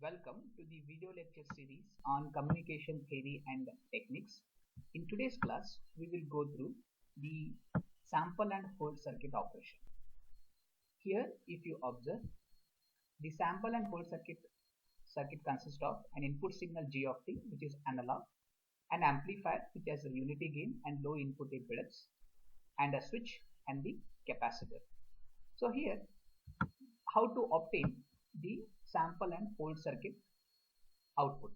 Welcome to the video lecture series on communication theory and techniques. In today's class, we will go through the sample and hold circuit operation. Here, if you observe, the sample and hold circuit consists of an input signal g of t, which is analog, an amplifier which has a unity gain and low input impedance, and a switch and the capacitor. So here, how to obtain the sample and hold circuit output.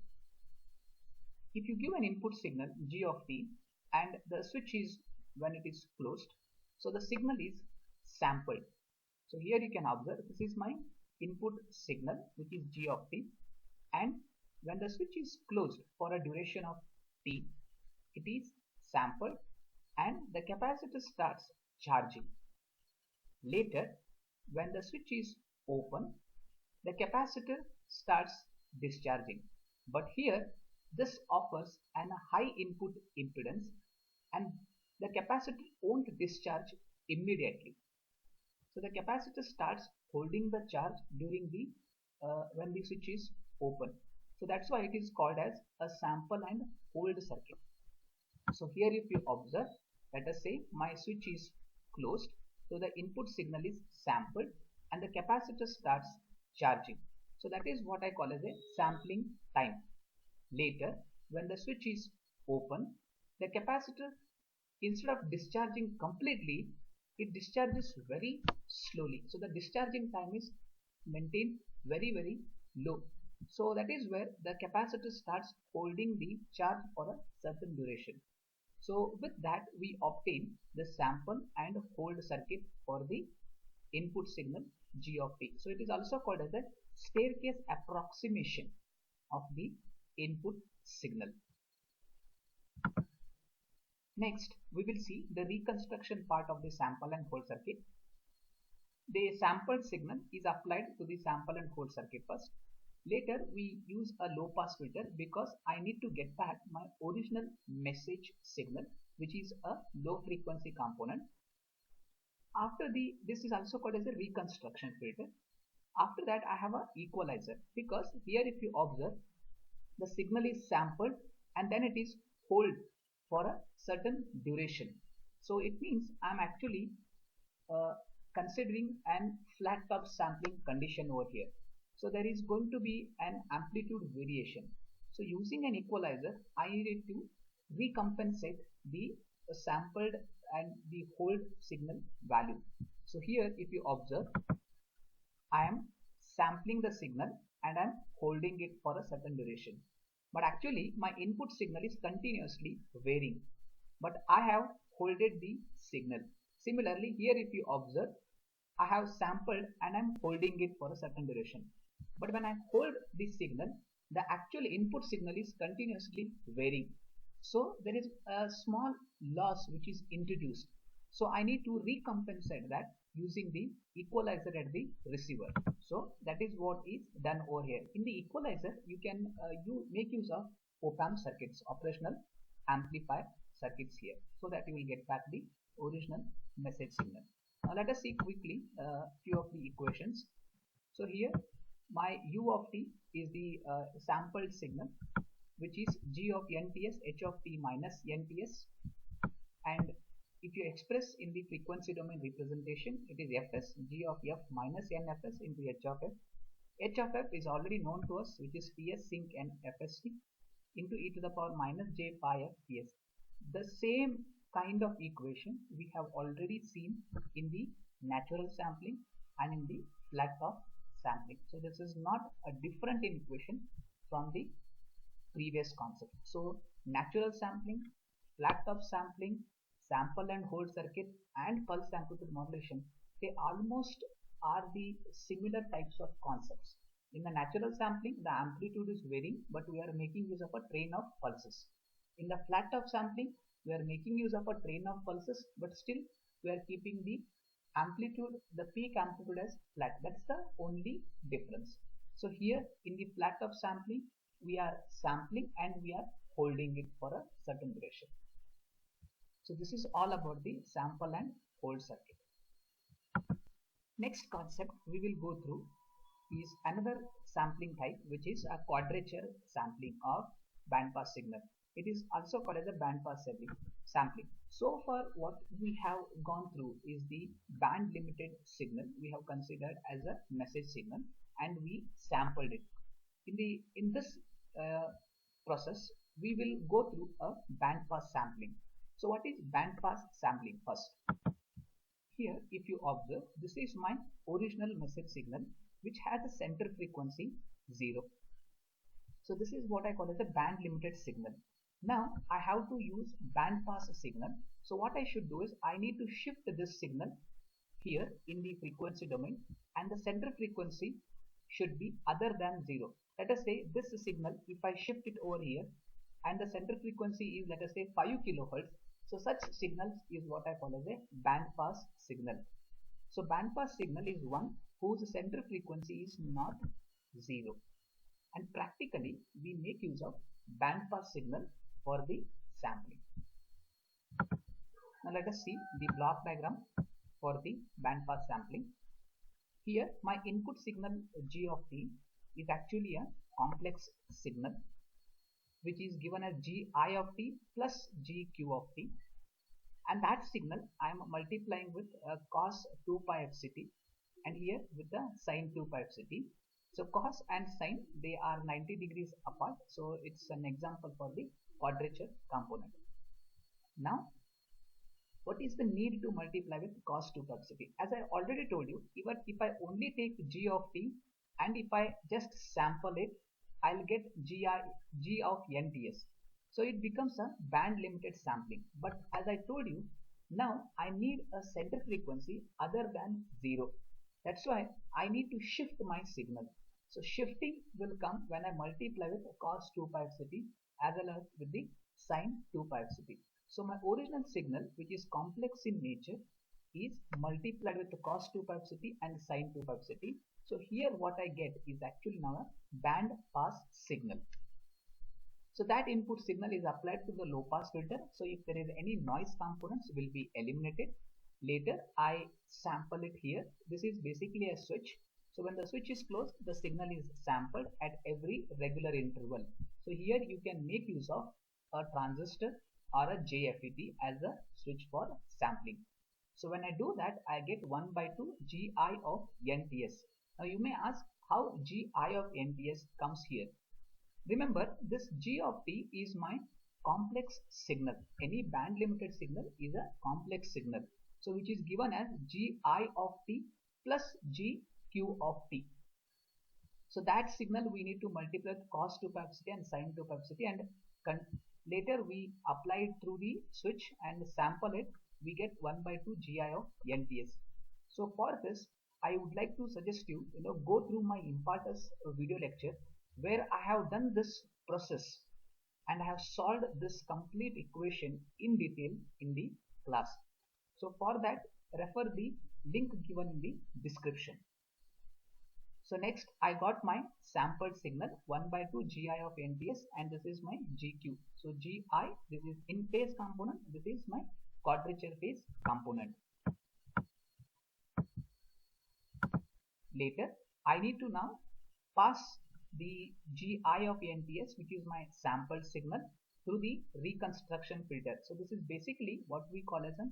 If you give an input signal g of t and the switch is when it is closed, so the signal is sampled. So here you can observe this is my input signal which is g of t, and when the switch is closed for a duration of t, it is sampled and the capacitor starts charging. Later, when the switch is open, the capacitor starts discharging, but here this offers a high input impedance and the capacitor won't discharge immediately. So the capacitor starts holding the charge during the when the switch is open. So that's why it is called as a sample and hold circuit. So here if you observe, let us say my switch is closed, so the input signal is sampled and the capacitor starts charging. So that is what I call as a sampling time. Later, when the switch is open, the capacitor, instead of discharging completely, it discharges very slowly. So the discharging time is maintained very low. So that is where the capacitor starts holding the charge for a certain duration. So with that we obtain the sample and hold circuit for the input signal g of t. So it is also called as a staircase approximation of the input signal. Next, we will see the reconstruction part of the sample and hold circuit. The sampled signal is applied to the sample and hold circuit first. Later, we use a low pass filter because I need to get back my original message signal, which is a low frequency component. After this is also called as a reconstruction filter. After that, I have an equalizer, because here if you observe, the signal is sampled and then it is hold for a certain duration. So it means I am actually considering an flat top sampling condition over here. So there is going to be an amplitude variation. So using an equalizer, I need to recompensate the sampled and the hold signal value. So here if you observe, I am sampling the signal and I am holding it for a certain duration, but actually my input signal is continuously varying, but I have holded the signal. Similarly, here if you observe, I have sampled and I am holding it for a certain duration, but when I hold this signal, the actual input signal is continuously varying. So there is a small loss which is introduced. So I need to recompensate that using the equalizer at the receiver. So that is what is done over here. In the equalizer, you can make use of op-amp circuits, operational amplifier circuits here, so that you will get back the original message signal. Now let us see quickly a few of the equations. So here my u of t is the sampled signal, which is g of nts h of t minus nts, and if you express in the frequency domain representation, it is fs, g of f minus nfs into h of f. H of f is already known to us, which is ps sinc n fst into e to the power minus j pi f ps. The same kind of equation we have already seen in the natural sampling and in the flat top sampling. So this is not a different equation from the previous concept. So natural sampling, flat top sampling, sample and hold circuit, and pulse amplitude modulation, they almost are the similar types of concepts. In the natural sampling, the amplitude is varying, but we are making use of a train of pulses. In the flat top sampling, we are making use of a train of pulses, but still we are keeping the amplitude, the peak amplitude as flat. That's the only difference. So here in the flat top sampling, we are sampling and we are holding it for a certain duration. So this is all about the sample and hold circuit. Next concept we will go through is another sampling type, which is a quadrature sampling of bandpass signal. It is also called as a bandpass sampling. So far what we have gone through is the band limited signal we have considered as a message signal, and we sampled it. In this process we will go through a bandpass sampling. So what is bandpass sampling first? Here if you observe, this is my original message signal which has a center frequency 0. So this is what I call as a band limited signal. Now I have to use bandpass signal. So what I should do is I need to shift this signal here in the frequency domain, and the center frequency should be other than 0. Let us say this signal, if I shift it over here and the center frequency is, let us say, 5 kilohertz. So such signals is what I call as a bandpass signal. So bandpass signal is one whose center frequency is not 0. And practically we make use of bandpass signal for the sampling. Now let us see the block diagram for the bandpass sampling. Here my input signal g of t is actually a complex signal which is given as gi of t plus gq of t, and that signal I am multiplying with cos 2 pi f ct and here with the sin 2 pi f ct. So cos and sin, they are 90 degrees apart, so it's an example for the quadrature component. Now what is the need to multiply with cos 2 pi f ct? As I already told you, even if I only take g of t and if I just sample it, I'll get g of nts. So it becomes a band limited sampling. But as I told you, now I need a center frequency other than 0. That's why I need to shift my signal. So shifting will come when I multiply with cos 2 pi f ct as well as with the sin 2 pi f ct. So my original signal, which is complex in nature, is multiplied with the cos 2 pi f ct and sin 2 pi f ct. So here what I get is actually now a band pass signal. So that input signal is applied to the low pass filter. So if there is any noise components will be eliminated. Later I sample it here. This is basically a switch. So when the switch is closed, the signal is sampled at every regular interval. So here you can make use of a transistor or a JFET as a switch for sampling. So when I do that, I get 1 by 2 gi of nts. Now you may ask how gi of nts comes here. Remember, this g of t is my complex signal. Any band limited signal is a complex signal. So which is given as gi of t plus gq of t. So that signal we need to multiply with cos 2 pi f ct and sin 2 pi f ct, and later we apply it through the switch and sample it. We get 1 by 2 gi of nts. So for this, I would like to suggest you, go through my Impartus video lecture where I have done this process and I have solved this complete equation in detail in the class. So for that, refer the link given in the description. So next I got my sampled signal 1 by 2 gi of nts, and this is my gq. So gi, this is in phase component, this is my quadrature phase component. Later I need to now pass the gi of nts, which is my sampled signal, through the reconstruction filter. So this is basically what we call as a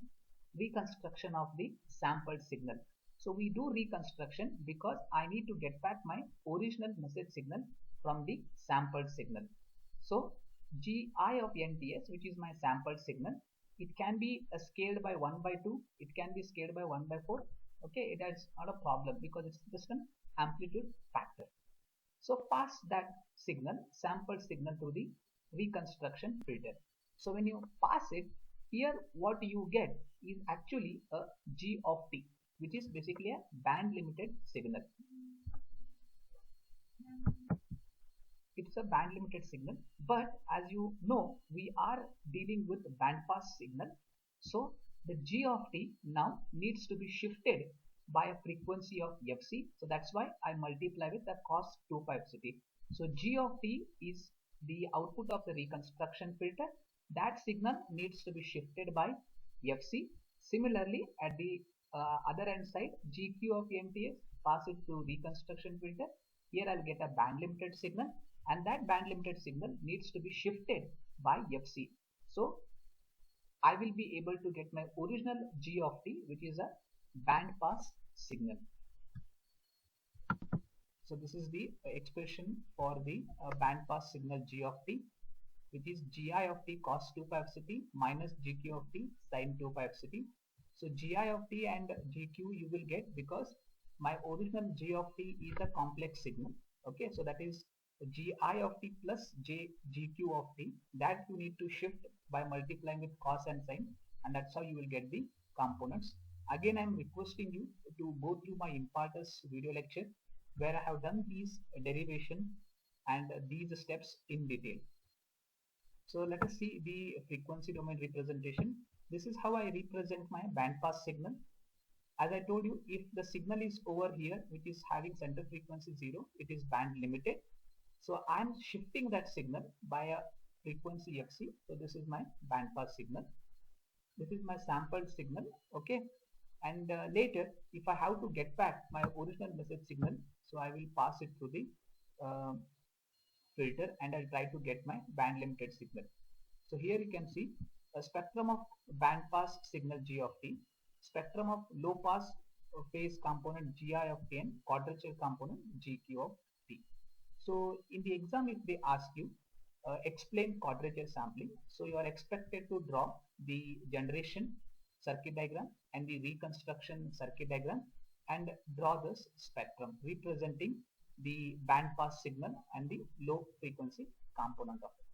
reconstruction of the sampled signal. So we do reconstruction because I need to get back my original message signal from the sampled signal. So gi of nts, which is my sampled signal, it can be scaled by 1 by 2, it can be scaled by 1 by 4. Okay, it is not a problem because it's just an amplitude factor. So pass that signal, sampled signal, through the reconstruction filter. So when you pass it, here what you get is actually a g of t, which is basically a band limited signal. It's a band limited signal, but as you know, we are dealing with band pass signal. So the g of t now needs to be shifted by a frequency of fc. So that's why I multiply with the cos 2 pi f ct. So g of t is the output of the reconstruction filter. That signal needs to be shifted by fc. Similarly, at the other end side, gq of nts pass it to reconstruction filter. Here I'll get a band limited signal, and that band limited signal needs to be shifted by FC. So I will be able to get my original G of t, which is a band pass signal. So this is the expression for the band pass signal G of t, which is Gi of t cos 2 pi fct minus Gq of t sin 2 pi fct. So Gi of t and Gq you will get because my original G of t is a complex signal. Okay, so that is Gi of t plus Gq of t, that you need to shift by multiplying with cos and sin, and that's how you will get the components. Again, I am requesting you to go through my Impartus video lecture where I have done these derivation and these steps in detail. So let us see the frequency domain representation. This is how I represent my bandpass signal. As I told you, if the signal is over here, which is having center frequency 0, it is band limited. So I am shifting that signal by a frequency fc. So this is my bandpass signal. This is my sampled signal. Okay. And later, if I have to get back my original message signal, so I will pass it through the filter and I'll try to get my band limited signal. So here you can see a spectrum of band pass signal G of t, spectrum of low pass phase component Gi of t, and quadrature component Gq of t. So in the exam, if they ask you explain quadrature sampling, so you are expected to draw the generation circuit diagram and the reconstruction circuit diagram and draw this spectrum representing the band pass signal and the low frequency component of it.